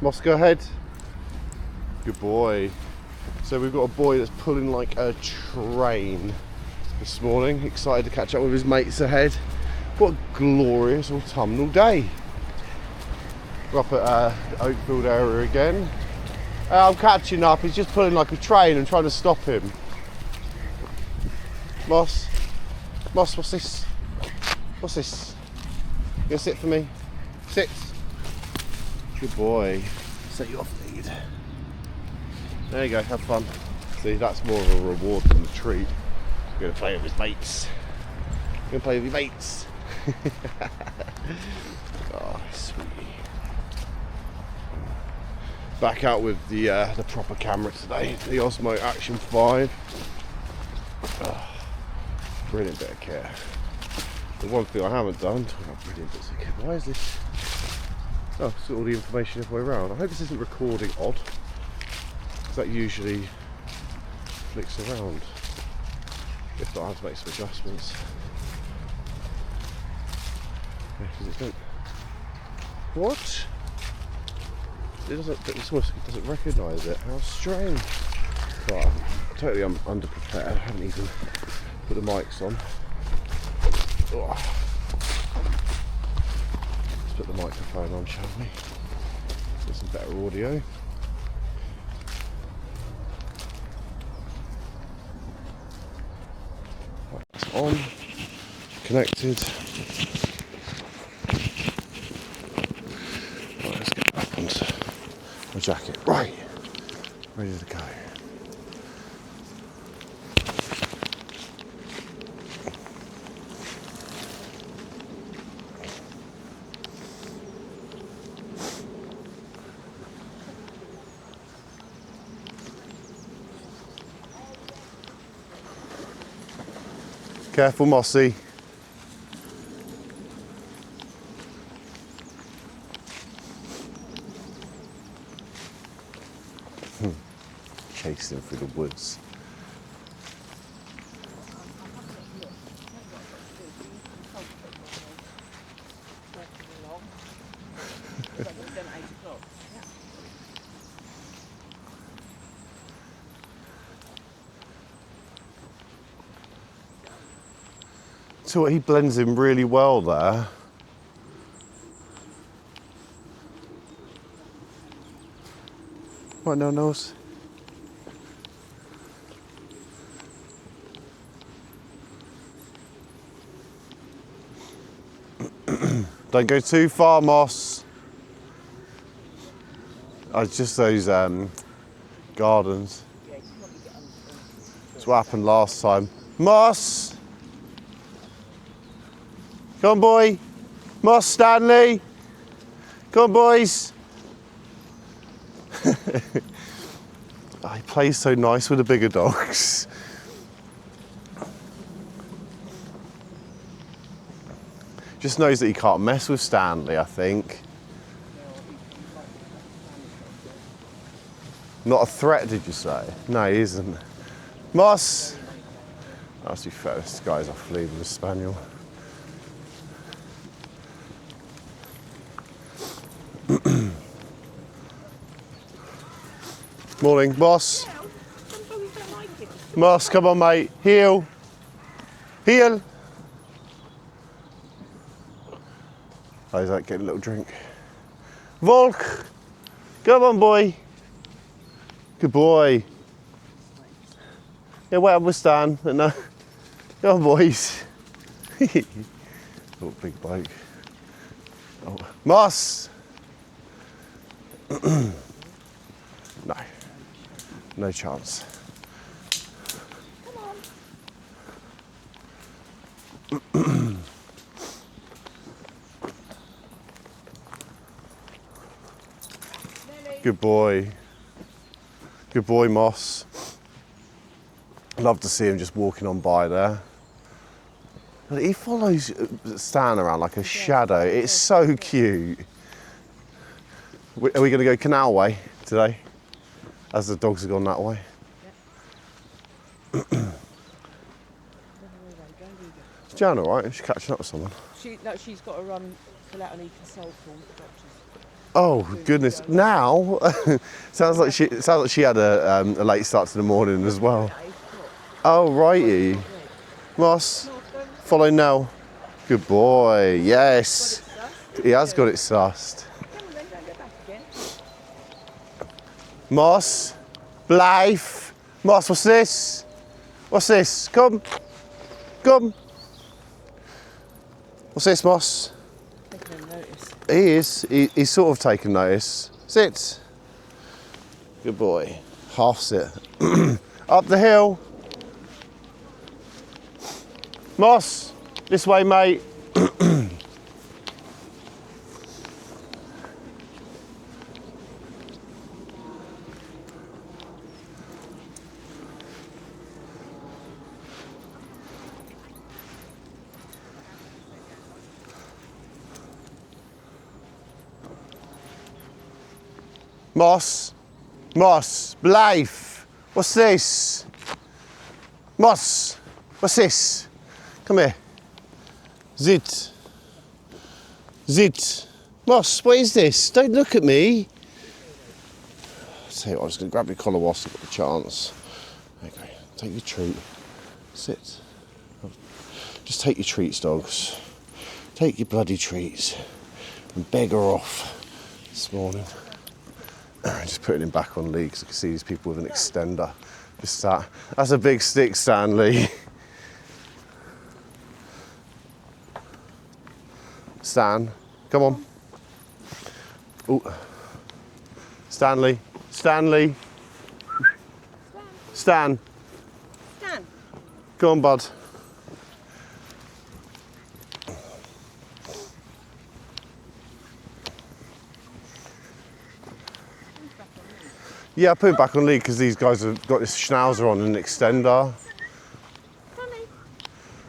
Moss, go ahead. Good boy. So we've got a boy that's pulling like a train this morning. Excited to catch up with his mates ahead. What a glorious autumnal day. We're up at the Oakfield area again. I'm catching up. He's just pulling like a train. I'm trying to stop him. Moss, what's this? What's this? You gonna sit for me? Sit. Good boy. Set you off lead. There you go, have fun. See, that's more of a reward than a treat. He's gonna play with his mates. Gonna play with your mates. Oh, sweetie. Back out with the proper camera today. The Osmo Action 5. Oh, brilliant bit of care. The one thing I haven't done, brilliant bits of care. Why is this? Oh, it's got all the information the other way around. I hope this isn't recording odd, because that usually flicks around. If not, I have to make some adjustments. Yeah, because it don't. What? It doesn't recognise it. How strange. Right, I'm totally underprepared. I haven't even put the mics on. Oh. Let's put the microphone on, shall we? Get some better audio. Right, that's on. Connected. Right, let's get back onto my jacket. Right, ready to go. Careful, Mossy. Chasing through the woods. So he blends in really well there. Right now, nose. Don't go too far, Moss. Oh, it's just those gardens. That's what happened last time. Moss! Come on, boy. Moss, Stanley. Come on, boys. Oh, he plays so nice with the bigger dogs. Just knows that he can't mess with Stanley, I think. Not a threat, did you say? No, he isn't. Moss! Oh, to be fair, this guy's off lead with a Spaniel. Morning, Moss. Moss, come on, mate. Heel. Heel. Oh, he's like getting a little drink. Volk. Come on, boy. Good boy. Yeah, wait up with Stan. No. Come on, boys. Oh, big bloke. Oh. Moss. No. No chance. Come on. Good boy. Good boy, Moss. Love to see him just walking on by there. He follows Stan around like a shadow. It's so cute. Are we going to go Canal Way today? As the dogs have gone that way. Is Jan all right? She's catching up with someone. She's got to fill out an e-consult form for doctors. Oh goodness! Now sounds like she had a late start to the morning as well. Oh righty, Moss, follow Nell. Good boy. Yes, he has got it sussed. Moss, Blythe, Moss. What's this? What's this? Come, come. What's this, Moss? Taking notice. He is. He's sort of taken notice. Sit. Good boy. Half sit. Up the hill. Moss, this way, mate. Moss, Moss, Blythe. What's this? Moss, what's this? Come here. Zit. Zit. Moss, what is this? Don't look at me. I'll tell you what, I'm just going to grab your collar whilst I've got the chance. Okay, take your treat. Sit. Just take your treats, dogs. Take your bloody treats and beg her off this morning. Just putting him back on lead because I can see these people with an extender. Just that. That's a big stick, Stanley. Stan, come on. Oh, Stanley, Stanley. Stan. Stan. Come on, bud. Yeah, I put him back on lead because these guys have got this schnauzer on and an extender.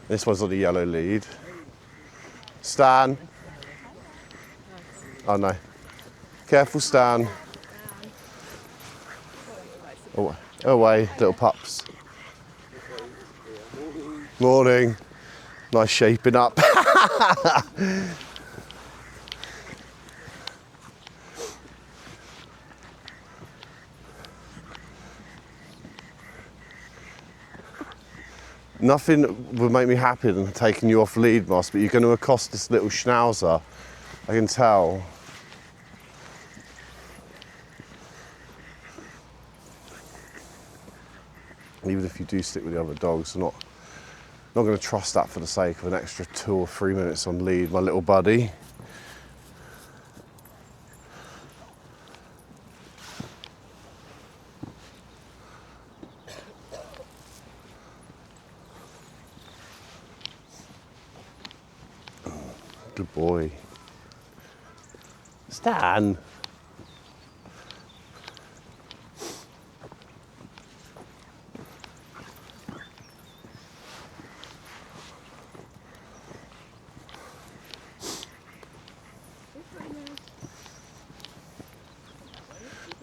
This one's on the yellow lead. Stan. Oh no. Careful, Stan. Oh, away, little pups. Morning. Nice shaping up. Nothing would make me happier than taking you off lead, Moss, but you're going to accost this little schnauzer. I can tell. Even if you do stick with the other dogs, I'm not going to trust that for the sake of an extra 2 or 3 minutes on lead, my little buddy. Good boy. Stan.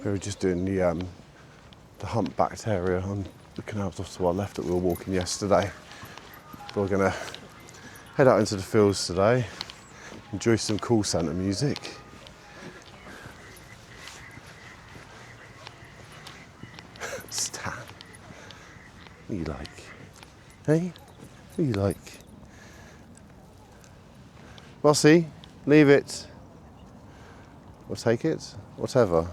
We were just doing the humpback terrier on the canals off to our left that we were walking yesterday. But we're going to head out into the fields today, enjoy some call centre music. Stan, what do you like? Hey, what do you like? Mossy, leave it. Or take it, whatever.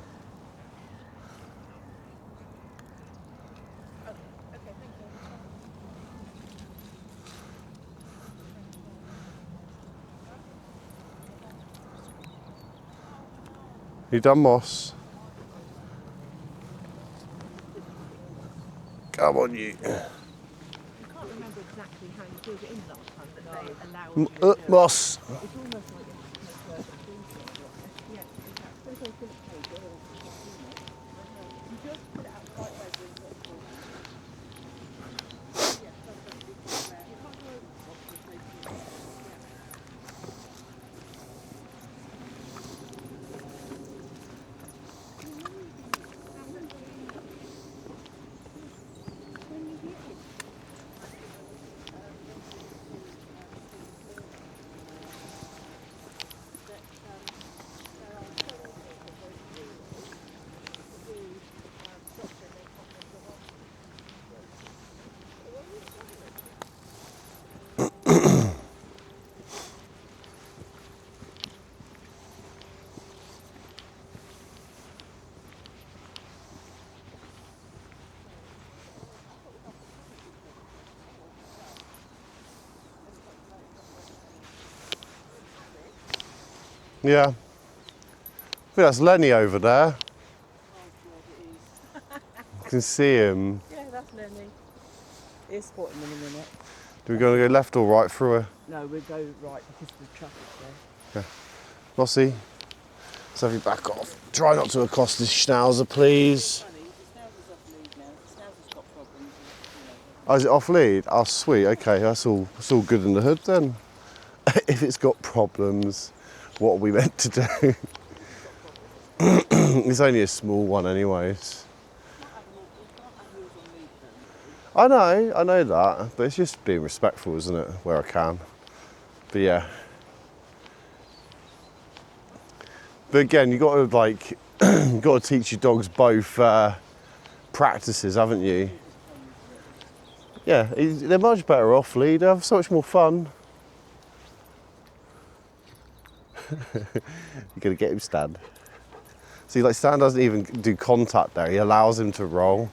You done, Moss? Come on, you. I can't remember exactly how you filled it in last time, but they allow Moss. It's almost like yeah, exactly. You just put it out quite Yeah. I think that's Lenny over there. You can see him. Yeah, that's Lenny. He's spotting them in a minute. Do we go left or right through her? No, we'll go right because the traffic's there. Mossy, let's have you back off. Try not to accost this schnauzer, please. Funny, the schnauzer's off lead now. The schnauzer's got problems. Oh, is it off lead? Oh, sweet. Okay, that's all good in the hood then. If it's got problems, what are we meant to do? It's only a small one anyways. I know that, but it's just being respectful, isn't it, where I can. But yeah. But again, you got to like, you got to teach your dogs both practices, haven't you? Yeah, they're much better off lead. They have so much more fun. You're gonna get him, Stan. See, like Stan doesn't even do contact there. He allows him to roll.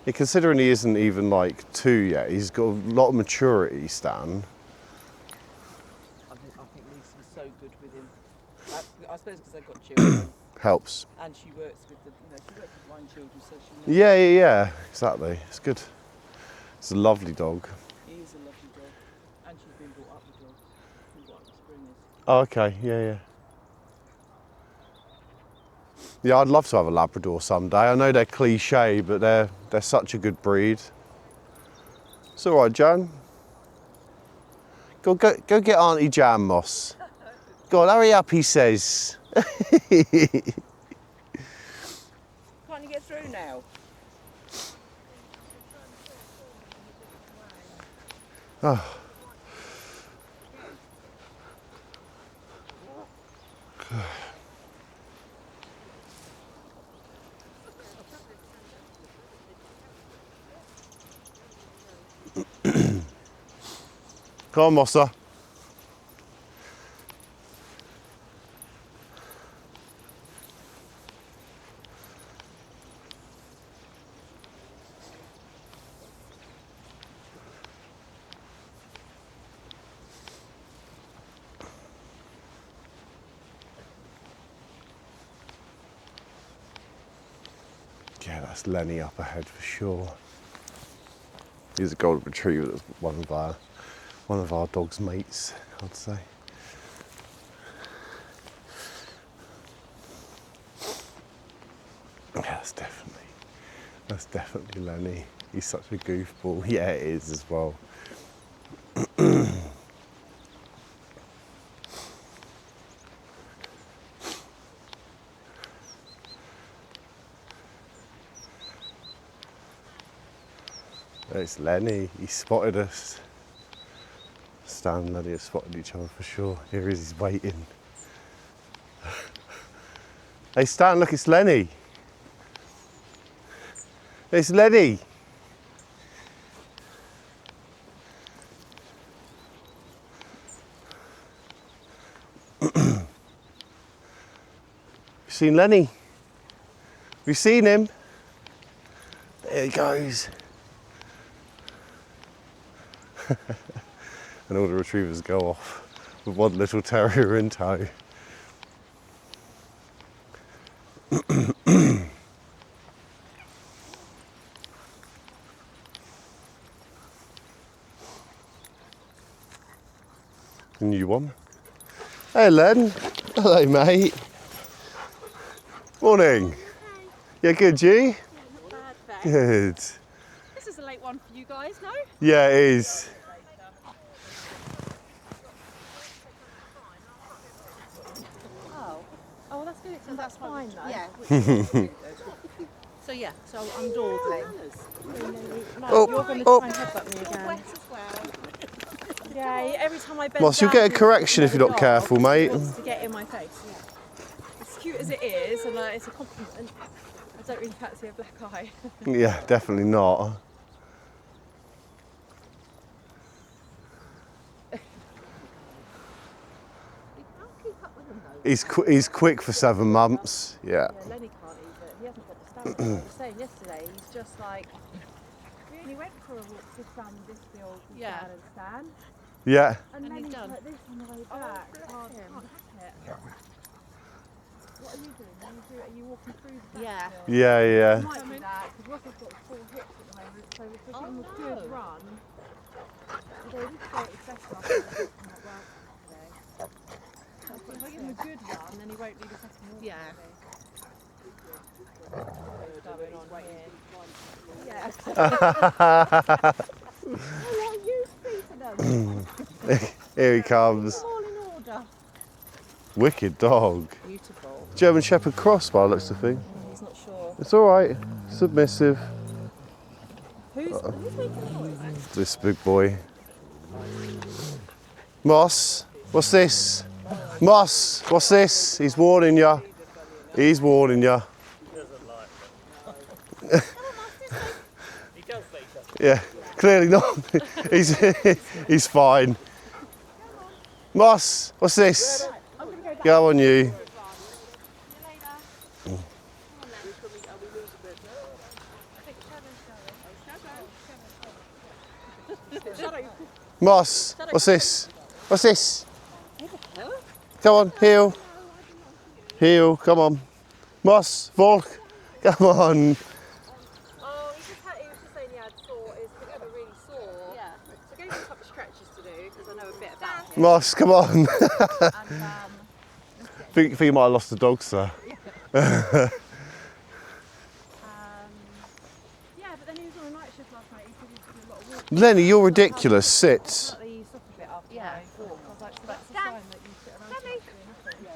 Yeah, considering he isn't even like 2 yet, he's got a lot of maturity, Stan. I think Lisa's so good with him. I suppose because they've got children. Helps. And she works with the, she works with blind children, so she knows. Yeah, exactly. It's good. It's a lovely dog. He is a lovely dog. And she's been brought up with dogs. She's been brought up with springers. Oh, okay, yeah. Yeah, I'd love to have a Labrador someday. I know they're cliche, but they're such a good breed. It's all right, Jan. Go get Auntie Jan, Moss. Go on, hurry up, he says. Can't you get through now? Oh. Come on, Mossa. Yeah, that's Lenny up ahead for sure. He's a golden retriever. That's one of our dog's mates, I'd say. Yeah, that's definitely Lenny. He's such a goofball. Yeah, it is as well. It's Lenny. He spotted us. Stan and Lenny have spotted each other for sure. Here he is, he's waiting. Hey Stan, look, it's Lenny. It's Lenny. You seen Lenny? Have you seen him? There he goes. And all the retrievers go off with one little terrier in tow. A new one. Hey Len. Hello mate. Morning. Yeah, good, you? Yeah, not bad, thanks. Good. This is a late one for you guys, no? Yeah, it is. Oh, well, that's good. So that's fine, though. Yeah. So I'm dawdling. No, Oh, you're going to oh. try and headbutt me again. Wet as well. Yeah, every time I bend Moss, you'll down get a to correction if you're not dog, careful, mate. It wants to get in my face. Yeah. As cute as it is, and it's a compliment, I don't really fancy a black eye. Yeah, definitely not. He's quick for 7 months. Yeah. Yeah, Lenny can't either. He hasn't got the stamina. I was saying yesterday, he's just like. We only went for a walk with this field with Yeah. Dad and Stan. Yeah. And then he's he's done. like this on the way back. Oh, I can't hack it. What are you doing? Are you walking through the back Yeah. still? Yeah, I yeah. might do that because Russell's got 4 hips at the moment, so if we give him a good run, although he did say it was better after the second not work today. So if I give him a good run, then he won't need a second walk. Yeah. Going on here. Yeah. How are you treating them? Here he comes. All in order. Wicked dog. Beautiful. German Shepherd cross by the looks of thing. He's not sure. It's alright. Submissive. Who's making noise? This big boy. Moss, what's this? Moss, what's this? He's warning you. He's warning you. Yeah, clearly not. he's fine. Moss, what's this? Go on you. Moss, what's this? What's this? Come on, heel. Heel, come on. Moss, Volk, come on. Oh, he was just saying he had sore, his hip were really sore. Yeah. So I gave him a couple of stretches to do because I know a bit about him. Moss, come on. And think you might have lost the dog, sir. yeah, but then he was on a night shift last night. He said he used to do a lot of walking. Lenny, you're ridiculous. Sit. Like they eased off a bit after Yeah. I walk. I was like, so that's a sign that you sit around too much doing nothing. And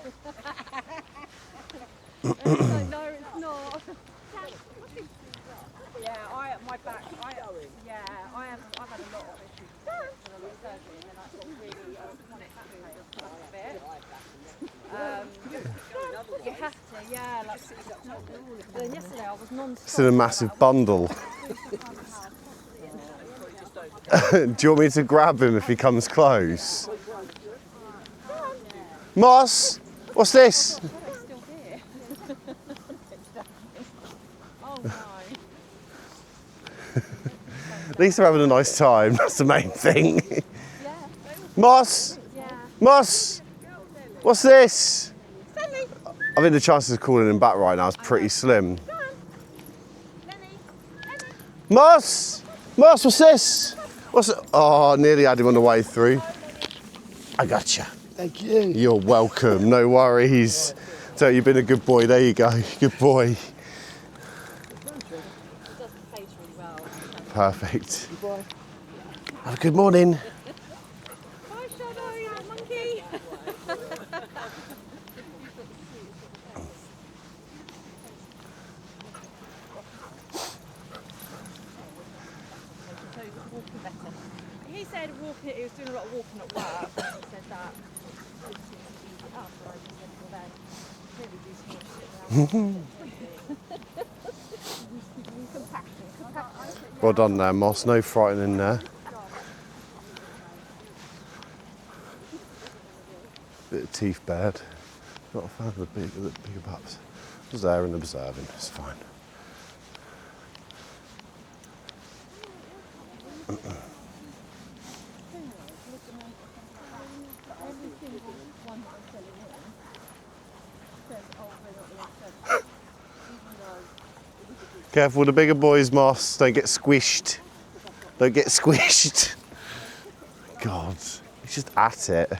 he's like, no, it's not. Yeah, my back. I've had a lot of issues with it for the surgery, and then I got really chronic back pain for a bit. You have to, yeah. Like, then yesterday I was non-stop. It's in a massive bundle. Do you want me to grab him if he comes close? Moss, what's this? Still here. Oh no. At least they're having a nice time. That's the main thing. Yeah. Moss, Yeah. Moss, what's this? I think the chances of calling him back right now is pretty slim. Moss, Moss, what's this? What's it? Oh, nearly had him on the way through. I gotcha. Thank you. You're welcome. No worries. So you've been a good boy. There you go. Good boy. It does the face really well. Perfect. Have a good morning. Bye, Shadow, you little monkey. So he was walking better. He said walking. He was doing a lot of walking at work. And he said that it seemed to ease it up. And I just said, well then, clearly do some more shit now. Well done there, Moss. No frightening there. Bit of teeth bared. Not a fan of the bigger pups. I was there and observing. It's fine. Careful with the bigger boys, Moss. Don't get squished. Don't get squished. God, he's just at it.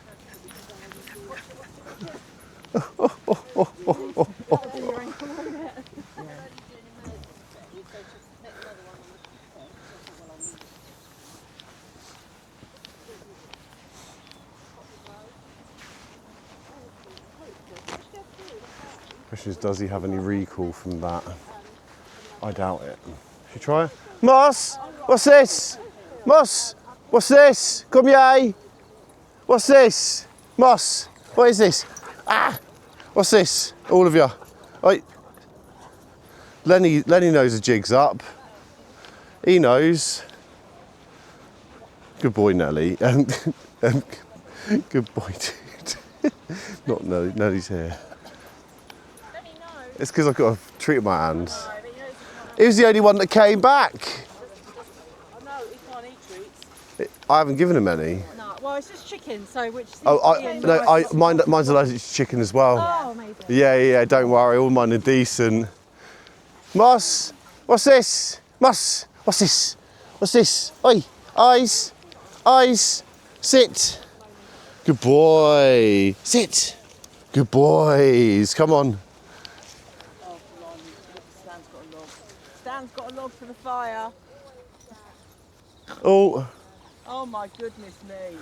Question is, does he have any recall from that? I doubt it. Should you try it? Moss! What's this? Moss! What's this? Come here! What's this? Moss! What is this? Ah! What's this? All of you. Right. Lenny knows the jig's up. He knows. Good boy, Nelly. Good boy, dude. Not Nelly. Nelly's here. It's because I've got a treat in my hands. He was the only one that came back. Oh no, he can't eat treats. I haven't given him any. No, well, Well, it's just chicken, so which seems Oh, to be a no, nice- mine's allergic to chicken as well. Oh, amazing. Yeah, don't worry, all mine are decent. Moss, what's this? Moss, what's this? What's this? Oi, eyes, sit. Good boy, sit. Good boys, come on. Oh, blimey, look, Stan's got a log. Stan's got a log for the fire. Oh, Oh my goodness me.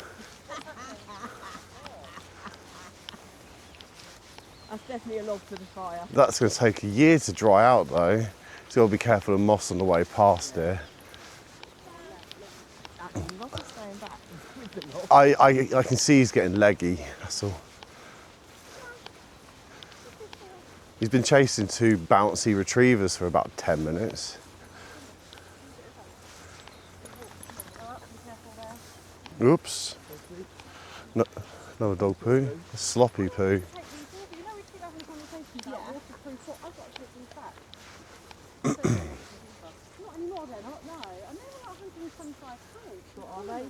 That's definitely a log for the fire. that's going to take a year to dry out though. So you'll be careful of moss on the way past here. Actually, Ross is staying back with the log. I can see he's getting leggy, that's all. He's been chasing two bouncy retrievers for about 10 minutes. Oops. No, another dog poo. A sloppy poo. You know, we keep having conversations about waterproof. I've got to take these back. Not anymore, they're not. No, I know they're not 125 quid. What are they?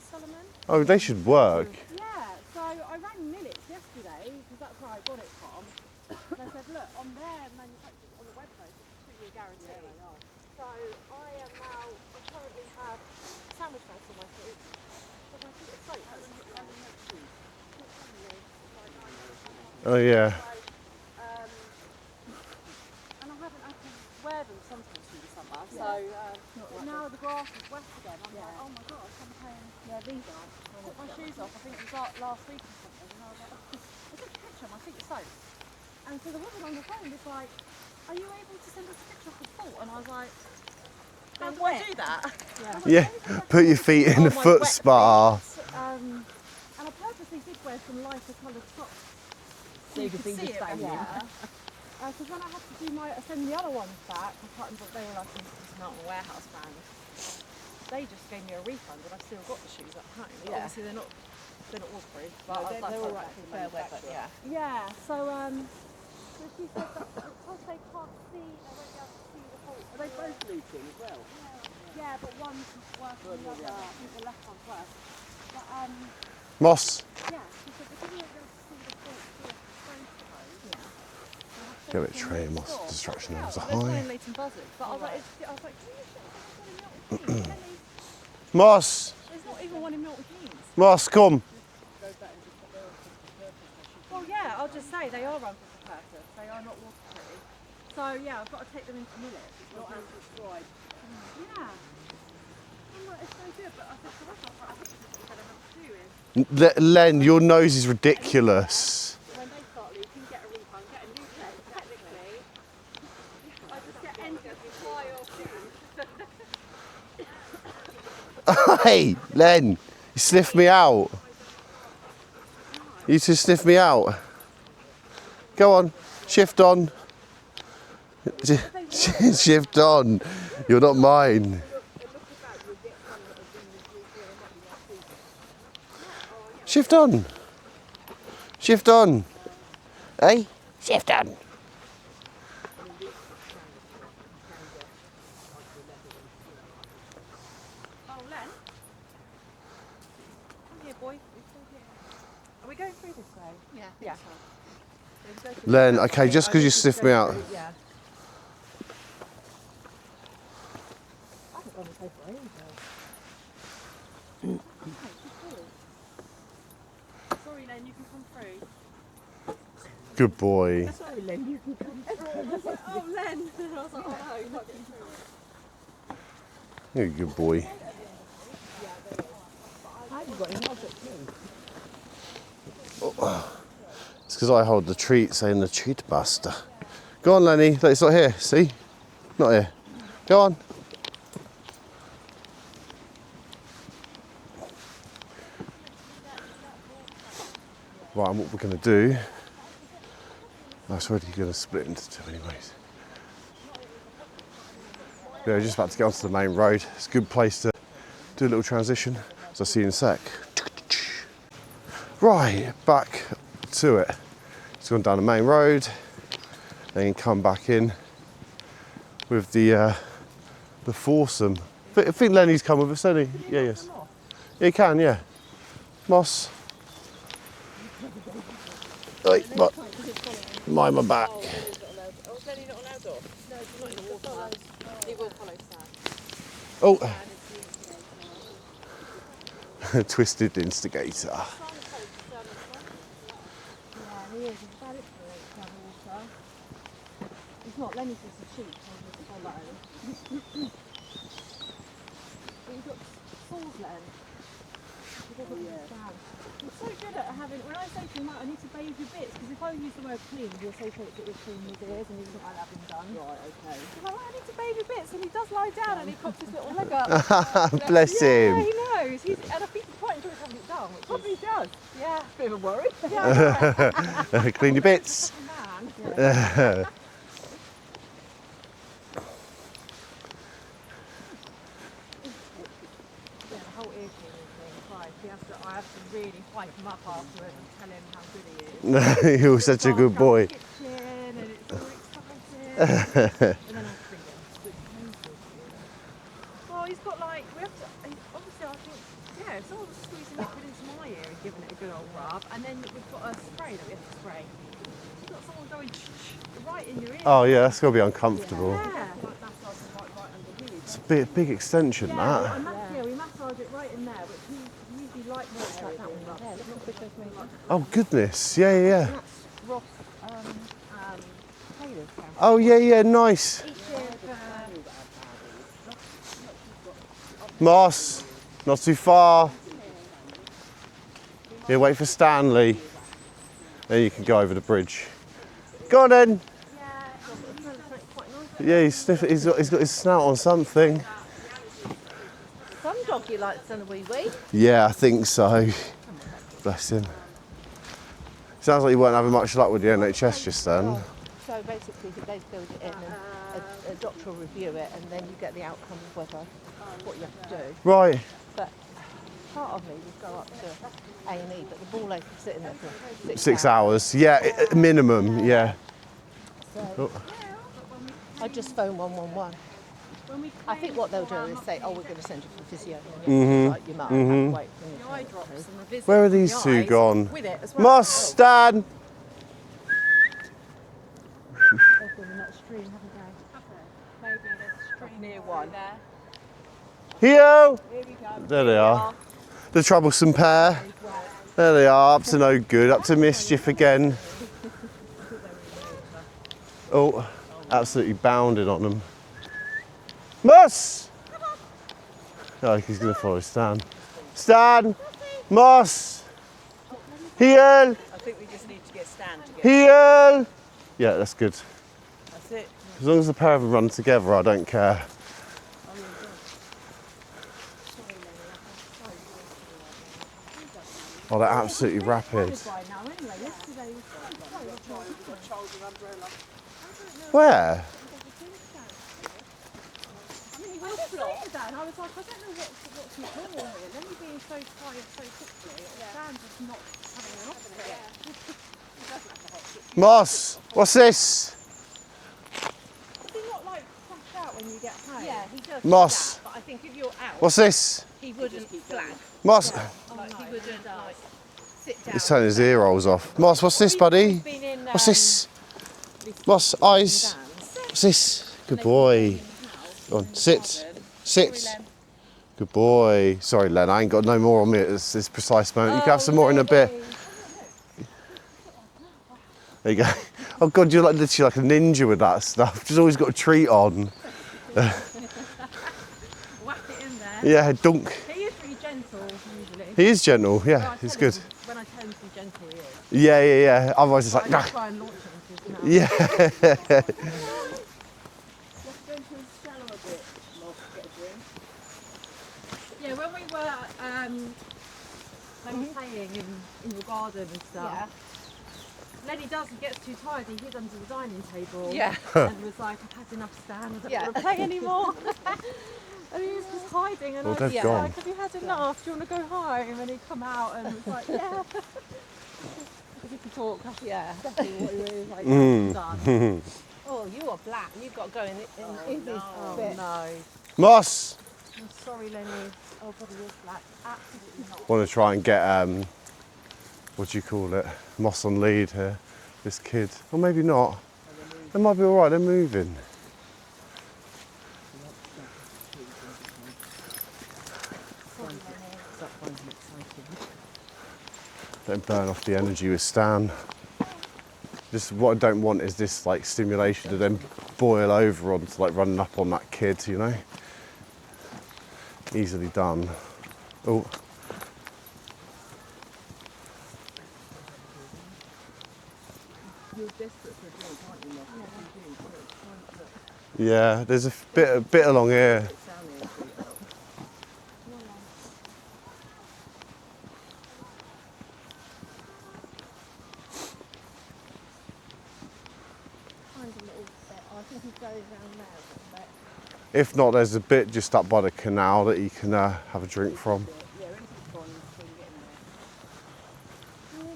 Solomon. Oh, they should work. Yeah. So I rang Millets yesterday because that's where I got it from. And I said, look, on their manufacturers on the website, it's a 2-year guarantee. Yeah, they are. So I am now. I currently have sandwich bags on my feet. But my feet are soaked. Oh yeah. And I haven't had to wear them sometimes through the summer. So now the grass is wet again. I'm like, oh my gosh, I'm paying. Yeah, these are. I took my shoes off. I think it was last week or something. And I was like, oh, I took a picture. My feet are soaked. And so the woman on the phone was like, are you able to send us a picture of the foot? And I was like, How do I do that? Yeah, put your feet in a foot spa. And I purposely did wear some lighter coloured socks. So you can see the stain. Yeah. Because when I had to do send the other ones back, I can't remember, they were like in Mountain Warehouse brand. They just gave me a refund, but I still got the shoes at home. But Yeah. obviously they're not waterproof. But No, I was they're like, all oh, actually fair weather, yeah. yeah. So she said that because they can't see, they won't be able to see the whole. Are they both leaking as well? Yeah, but one's worse than the other. I think the left one's worse. But Moss. yeah, she said because you won't be able to see the full spray suppose. Get a bit tray moss distraction levels are They're high. playing Leighton Buzzard, but I was like, can you get one in Milton Keynes? Moss, There's not even one in Milton Keynes. Moss, come. Well, yeah, I'll just say they are run for purpose. They are not waterproof. So yeah, I've got to take them into Millet. Not anti-scribe. Yeah. I'm like, it's so good, but I said to Ross, I think it's better not to do is Len, your nose is ridiculous. when they start leaking, get a refund, get a new set. Technically, I just get entered to buy or shoes. Hey, Len, you sniffed me out. You two sniffed me out. Go on, shift on. Shift on. You're not mine. Shift on. Shift on. Hey, shift on. Oh, Len. Come here, boy. We're still here. Are we going through this way? Yeah. Len, okay, just because you sniffed me out. Yeah. I haven't gone this way for ages. Sorry, Len, you can come through. Good boy. Sorry, Len, you can come through. I was like, oh, Len. And I was like, oh no, you're not getting through. You're a good boy. I haven't got any object too. It's because I hold the treat, saying the treat buster. Go on, Lenny. Look, it's not here. See? Not here. Go on. Right, and what we're going to do... That's already going to split into two anyways. Yeah, we're just about to get onto the main road. It's a good place to do a little transition. So I'll see you in a sec. Right, back to it. It's gone down the main road, then come back in with the foursome. I think Lenny's come with us, hasn't he? Yeah, yes. You can, yeah. Moss. Oi, but mind my back. Oh, Lenny's not allowed. Oh, is Lenny not allowed off? No, he's not in the water. He will follow Stan. Oh, Stan is the instigator. twisted instigator. Stan told Stan as well. Yeah, he is. He's about it for the water. It's not Lenny's just a sheep, so he'll just follow. But he's got sores, Len. He doesn't understand. He's so good at having, when I say to him, I need to bathe your bits, because if I use the word clean, he associates it with cleaning his ears, and he doesn't like having done. Right, okay. He's like, I need to bathe your bits, and he does lie down, and he pops his little leg up. Bless Yeah, him. he knows. And I think he quite enjoys having it done. Probably does. Yeah. Bit of a worry. Yeah. Clean your bits. Man. Yeah. Yeah, the whole ear cleaning thing, Christ, I have to really hype him up afterwards and tell him how good he is. You're such a good boy. Kitchen and it's all exciting. And then I have to bring him to well, he's got like, we have to, obviously I think, yeah, if someone was squeezing liquid into my ear and giving it a good old rub, and then we've got a spray that we have to spray. You've got someone going right in your ear. Oh yeah, that's got to be uncomfortable. Yeah. It's a big extension, Yeah, that. we massage it right in there, but he usually like more like that one. Yeah, look how quick I've made it. Oh goodness, yeah, yeah, yeah. That's Ross Taylor's house. Oh yeah, yeah, nice. Each year, Moss, not too far. Yeah, wait for Stanley. Then you can go over the bridge. Go on then. Yeah, he's got his snout on something. Some dog you like done a wee wee. Yeah, I think so. Bless him. Sounds like you weren't having much luck with the NHS just then. So basically they filled it in and a doctor will review it and then you get the outcome of whether what you have to do. Right. But part of me would go up to A&E, but the ball ache is sitting there for 6 hours. Yeah, minimum. Yeah. So I just phone 111. I think what they'll do is say, oh, we're going to send you for physio. Like your mum, have to wait for the eye drops and the visit. Where are these two gone? With it as well. Moss, Stan. they've been in that stream, haven't they? Maybe there's a stream Near one. there. Here. Here we go. There they are. The troublesome pair. There they are, up to no good, up to mischief again. Oh, absolutely bounded on them. Moss! Oh, he's going to follow Stan. Stan! Moss! Heel! I think we just need to get Stan to get. Heel! Yeah, that's good. That's it. As long as the pair of them run together, I don't care. Oh, they're absolutely rapid. Where? And I was like, I don't know what's his role here. Then you're being so tired so quickly, or Dan's just not having an off. Moss, what's this? Does he not like crash out when you get home? Yeah, he does. Moss. That, but I think if you're out, What's this? he wouldn't flag. Moss. Like, he wouldn't like sit down. He's turning his ear rolls off. Moss, what's this, buddy? Been in, What's this? Moss, eyes. What's this? Good boy. Go on, sit. Sit. Good boy. Sorry, Len, I ain't got no more on me at this precise moment. You can have some more in a bit. There you go. Oh God, you're like literally like a ninja with that stuff. Just always got a treat on. Whack it in there. Yeah, dunk. He is pretty gentle usually. He is gentle. Well, Yeah, I he's tell good. him when I tell him to be gentle, he is. Yeah, yeah, yeah. Otherwise, it's like I nah. just try and launch him into his mouth. Yeah. Yeah, when we were playing in your garden and stuff, Lenny gets too tired, he hid under the dining table. Yeah. And was like, I've had enough, Stan, I don't Yeah. want to play anymore. And he was just hiding, and Well, I they've was gone. like, have you had enough? Do you want to go home? And he'd come out and was like, yeah. If he could talk, that's Yeah. definitely what he was like, done. Oh, you are black. You've got to go in his Oh, bit. no. Moss. I'm sorry, Lenny. Oh, God, he is black. Absolutely not. Want to try and get, what do you call it? Moss on lead here. This kid. Or maybe not. They might be alright, they're moving. Don't burn off the energy with Stan. Just what I don't want is this like stimulation to then boil over onto like running up on that kid, you know? Easily done. Oh. You're desperate for a drink, aren't you, Mark? Yeah, there's a bit along here. I think he goes around there a bit. If not, there's a bit just up by the canal that you can have a drink from. Yeah, when he's gone, so we get in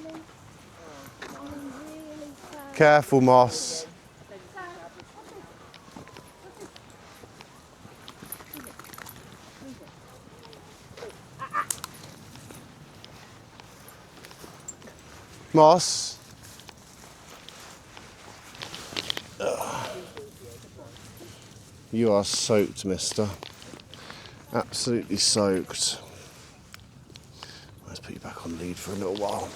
there. Really? Oh, I'm really sad. Careful, Moss. Moss. You are soaked, mister. Absolutely soaked. Let's put you back on lead for a little while.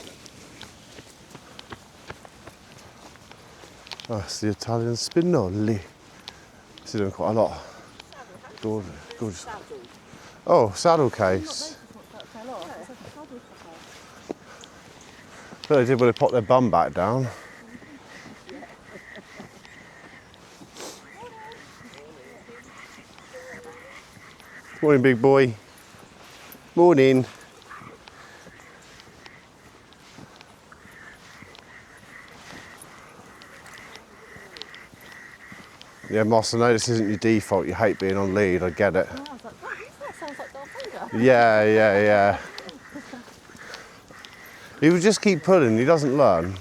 Oh, it's the Italian Spinelli. See them quite a lot. Gorgeous. Oh, saddle case. Well, they did when they popped their bum back down. Morning, big boy. Morning. Yeah, Moss, I know this isn't your default. You hate being on lead. I get it. I was like, that sounds like Darth Vader. Yeah. He would just keep pulling. He doesn't learn.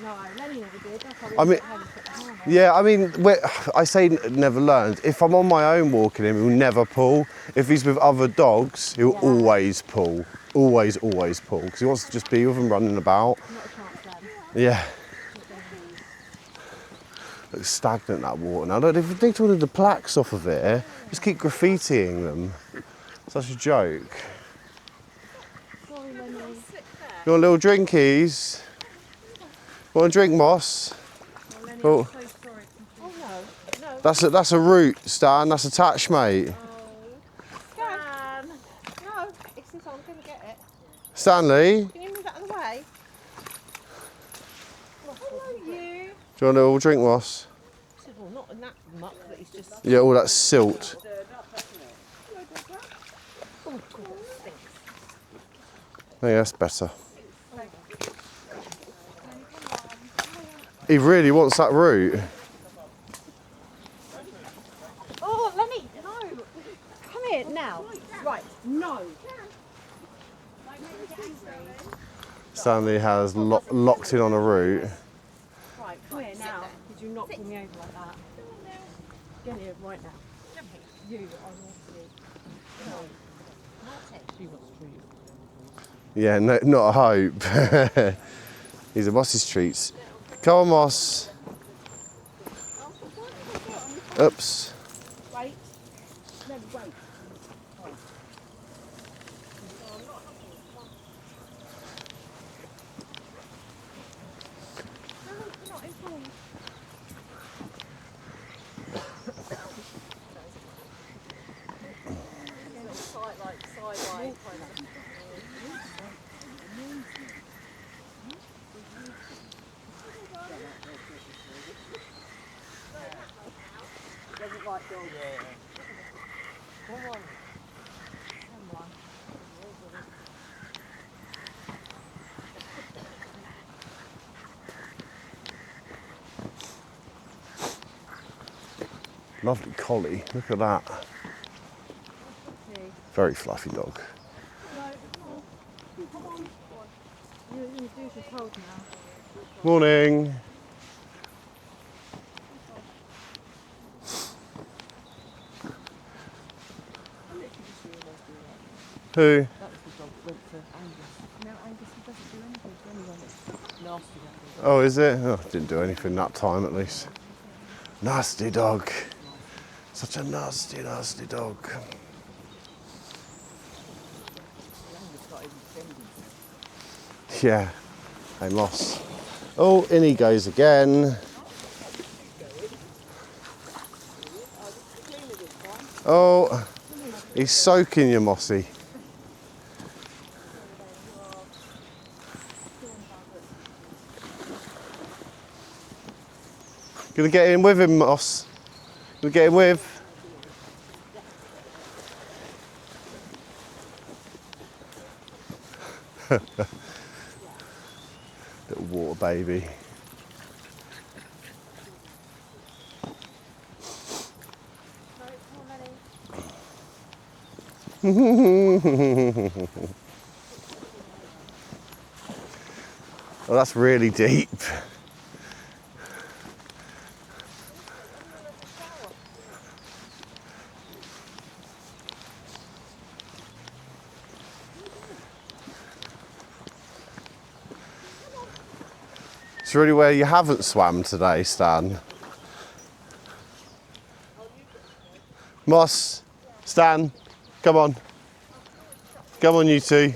No, Lenny never did. That's how we I mean, how we put the harness. yeah, I mean, I say never learns. If I'm on my own walking him, he'll never pull. If he's with other dogs, he'll always pull. Always pull. Because he wants to just be with them running about. Not a chance then. Yeah. Looks stagnant, that water now. Look, they've nicked all of the plaques off of it. Just keep graffitiing them. Such a joke. Sorry, Lenny. You want little drinkies? Want a drink, Moss? Oh, Lenny, Oh. I'm so sorry. Oh, no. That's a root, Stan. That's attached, mate. Stan. No, it's this one. I'm going to get it. Stanley, Can you move out of the way? Hello, you. do you want a little drink, Moss? He said, well, not in that muck, but he's just... Yeah, all that silt. Oh, God, it stinks. Yeah, that's better. He really wants that root. Oh, Lenny, no. Come here, now. Right, no. Stanley has locked in on a root. Right, come here now. Did you not pull me over like that? Get here right now. You are naughty. Yeah, no, not a hope. These are Moss's treats. Come on, Moss. Oops. Wait. No, wait. Lovely collie. Look at that. Very fluffy dog. You're do as you're told now. Morning. Who? That was the dog that went for Angus. No, Angus, he doesn't do anything to anyone. It's nasty. That Oh, is it? Oh, didn't do anything that time at least. Nasty dog. Such a nasty, nasty dog. Angus not even defending. Yeah, hey Moss. Oh, in he goes again. Oh, he's soaking you, Mossy. Gonna get in with him, Moss. Gonna get in with. Little water baby. Oh, that's really deep. It's really where you haven't swam today, Stan. Moss, Stan, come on. Come on, you two.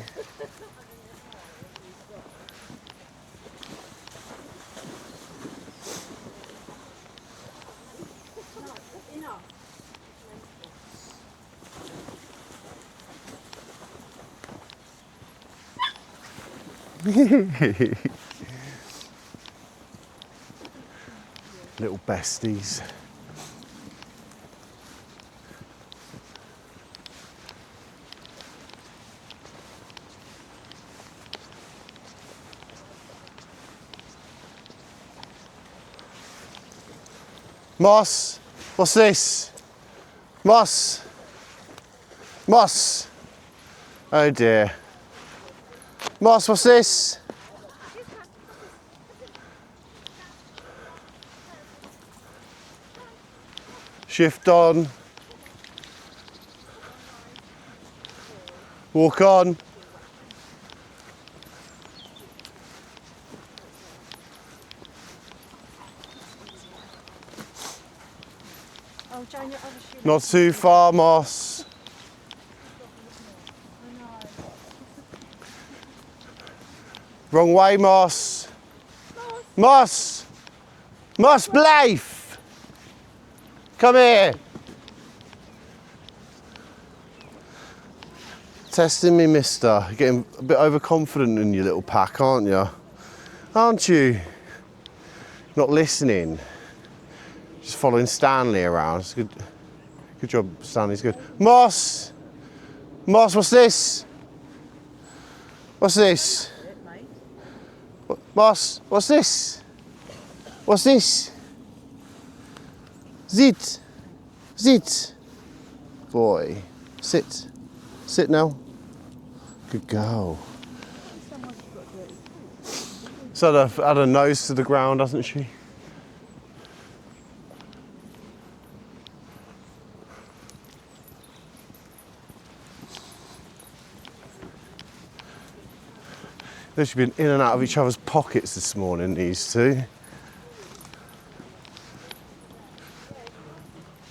Little besties. Moss, what's this? Moss, Moss. Oh dear. Moss, what's this? Shift on. Walk on. Oh, Jane, your other shoe. Not too far, Moss. Wrong way, Moss. Moss! Moss Blythe! Come here. Testing me, mister. You're getting a bit overconfident in your little pack, aren't you? Aren't you? Not listening. Just following Stanley around. It's good. Good job, Stanley's good. Moss! Moss, what's this? What's this? Moss, what's this? What's this? Zit. Zit. Boy. Sit. Sit now. Good girl. So had her nose to the ground, hasn't she? They've been in and out of each other's pockets this morning, these two.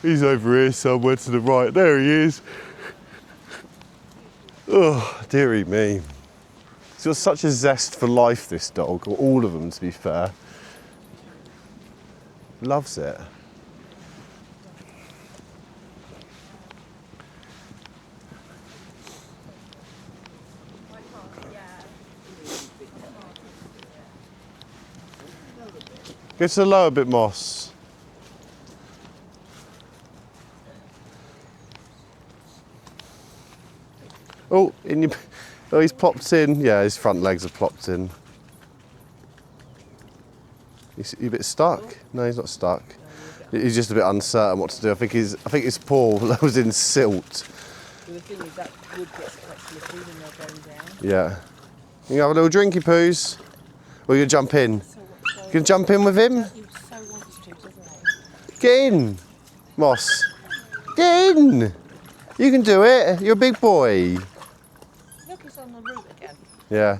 He's over here somewhere to the right. There he is. Oh, dearie me. He's got such a zest for life, this dog, or all of them, to be fair. Loves it. Go to the lower bit, Moss. Oh, oh, he's plopped in. Yeah, his front legs have plopped in. He's a bit stuck. No, he's not stuck. He's just a bit uncertain what to do. I think his paw was in silt. So the thing is that wood gets quite slippery when they're going down. Yeah. You can have a little drinky poos. Or you gonna jump in? You can jump in with him? He so wants to, doesn't he? Get in, Moss. Get in. You can do it. You're a big boy. Yeah.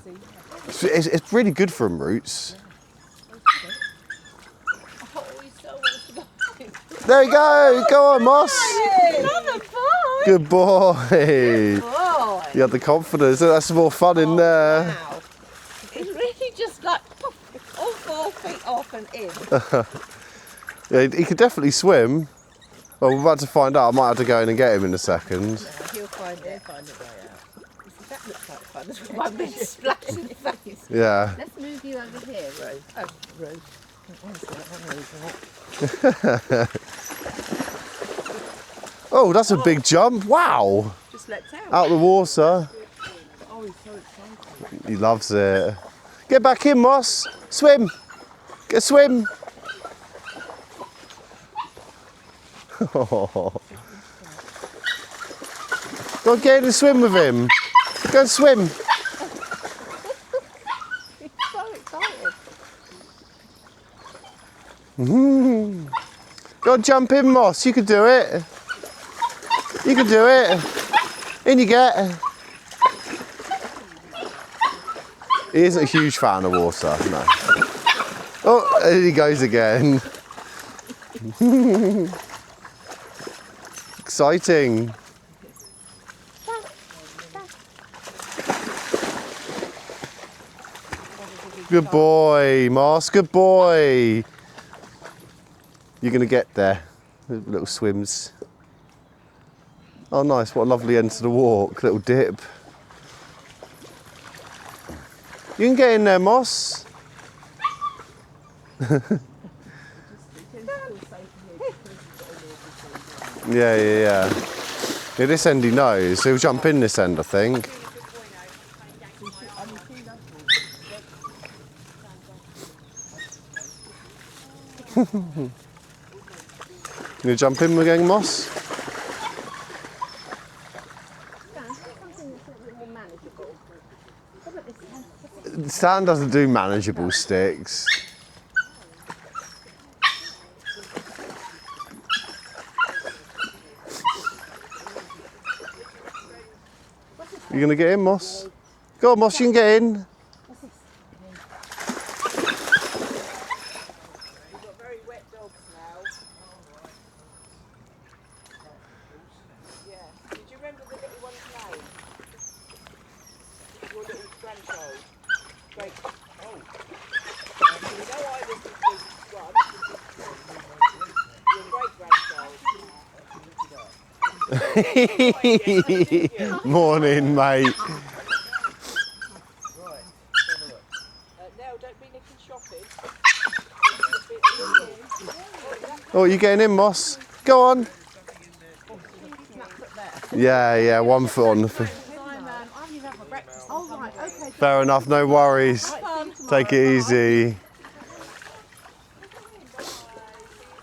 It's really good for them roots. Oh, he still wants to go. There you go. Go on, Moss. Another boy. Good boy. Boy. You had the confidence. That's some more fun in there. Wow. He's really just like all 4 feet off and in. Yeah, he could definitely swim. Well, we're about to find out. I might have to go in and get him in a second. Yeah, he'll find a way out. That looks like fun as well. One big splash in the face. Yeah. Let's move you over here, Rose. Oh, Rose. Honestly, I'm losing it. Oh, that's a big jump. Wow. Just let out. Out the water. Oh, he's so excited. He loves it. Get back in, Moss. Swim. Get swim. Oh. Go on, get in and swim with him. Go and swim. He's so excited. Go on, jump in, Moss. You can do it. You can do it. In you get. He isn't a huge fan of water, no. Oh, there he goes again. Exciting. Good boy, Moss, good boy. You're going to get there. Little swims. Oh, nice. What a lovely end to the walk. Little dip. You can get in there, Moss. Yeah. Yeah, this end he knows. He'll jump in this end, I think. You gonna jump in again, Moss? Stan doesn't do manageable sticks. You gonna get in, Moss? Go on, Moss, you can get in. Morning, mate. Now, don't be nicking shopping. Oh, you getting in, Moss? Go on. Yeah, 1 foot on the feet. Fair enough, no worries. Take it easy.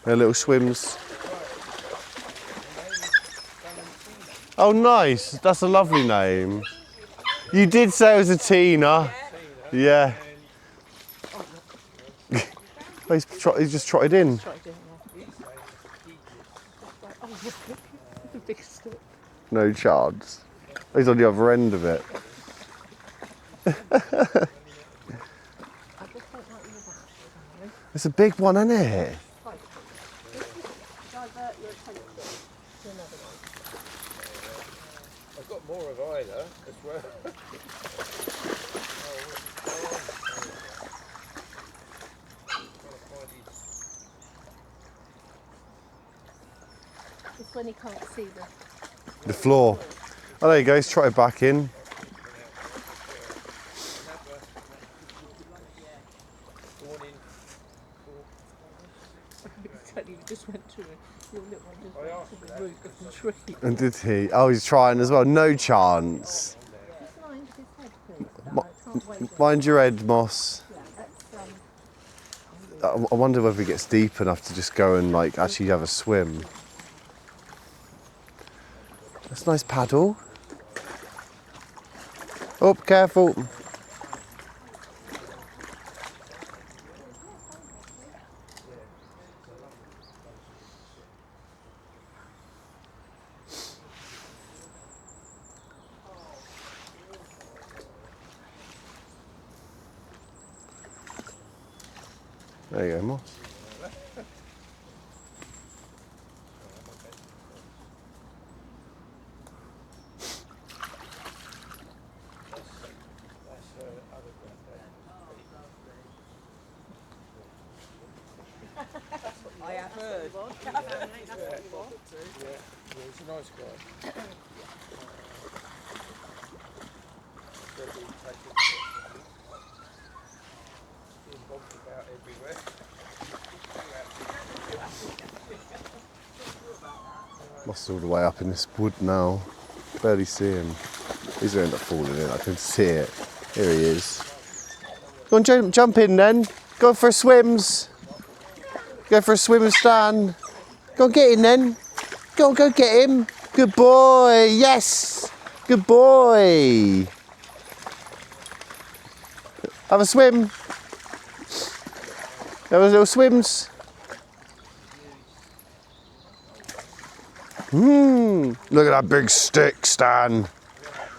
Their little swims. Oh, nice. That's a lovely name. You did say it was a Tina. Yeah. He's just trotted in. No chance. He's on the other end of it. It's a big one, isn't it? I've got more of either as well. It's when he can't see The floor. Oh, there you go. He's trotted back in. You just went to your little one just went to the root of the tree. And did he? Oh, he's trying as well. No chance. Just mind his head, please. I can't wait. Mind your head, Moss. I wonder whether he gets deep enough to just go and like actually have a swim. That's a nice paddle. Oh, careful. There you go, Moss. I have heard. He's a nice guy. Being bobbed about everywhere. Moss all the way up in this wood now. Barely see him. He's going to end up falling in. I can see it. Here he is. Go on, jump in then. Go for a swims. Go for a swim, Stan. Go on, get in then. Go get him. Good boy. Yes. Good boy. Have a swim. Have a little swims. Look at that big stick, Stan.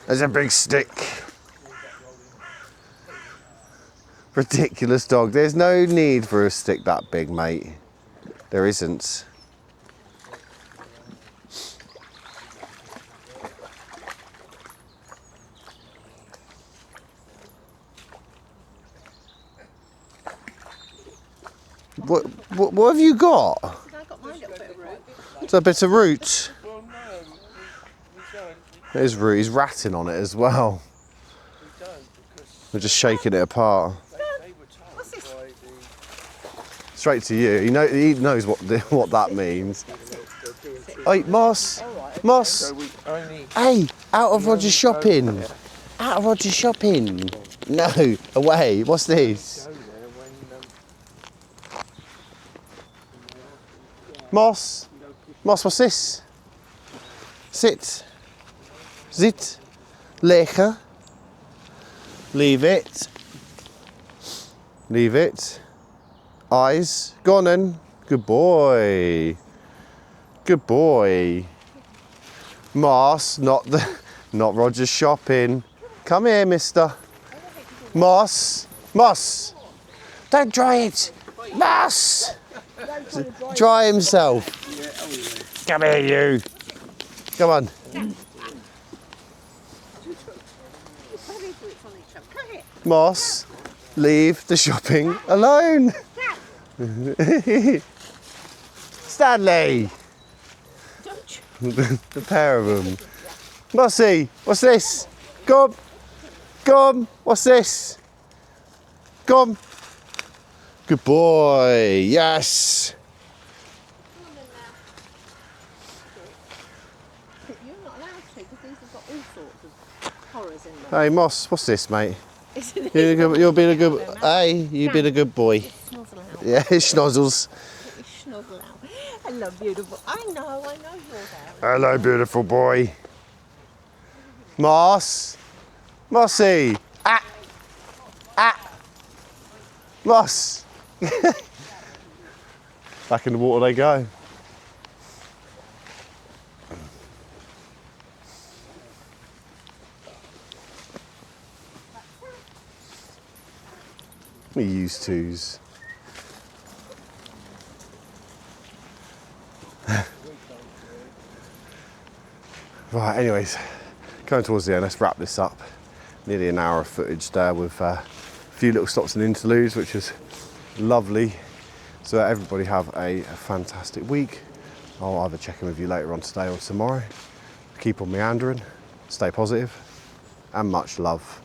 There's a big stick. Ridiculous dog. There's no need for a stick that big, mate. There isn't. What have you got? I got my little bit of root. It's a bit of root. Well, no, we don't. There's root. He's ratting on it as well. We don't because We're just shaking it apart. they were told What's this? by the Straight to you. He knows what that means. Hey, Moss. Moss. so we only Hey, out of Roger's shopping. Out of Roger's shopping. No, away. What's this? go there when Moss. Moss, what's this? Sit. Zit. Lekker. Leave it. Leave it. Eyes. Go on then. Good boy. Good boy. Moss, not Roger's shopping. Come here, mister. Moss. Moss. Don't dry it. Moss. Dry himself. Come here, you. Come on. Moss, leave the shopping alone. Stanley. The pair of them. Mossy, what's this? Come. Come. What's this? Come. Good boy. Yes. You're not allowed to because these have got all sorts of horrors in them. Hey, Moss, what's this, mate? You're being a good. Hey, you've been a good boy. Snozzle out. Yeah, schnozzles. Snozzle out. Hello, beautiful. I know you're there. Hello, beautiful boy. Moss. Mossy. Ah. Ah. Moss. Back in the water they go. We used tos. Right, anyways, going towards the end, let's wrap this up. Nearly an hour of footage there with a few little stops and interludes, which was lovely. So everybody have a fantastic week. I'll either check in with you later on today or tomorrow. Keep on meandering, stay positive, and much love.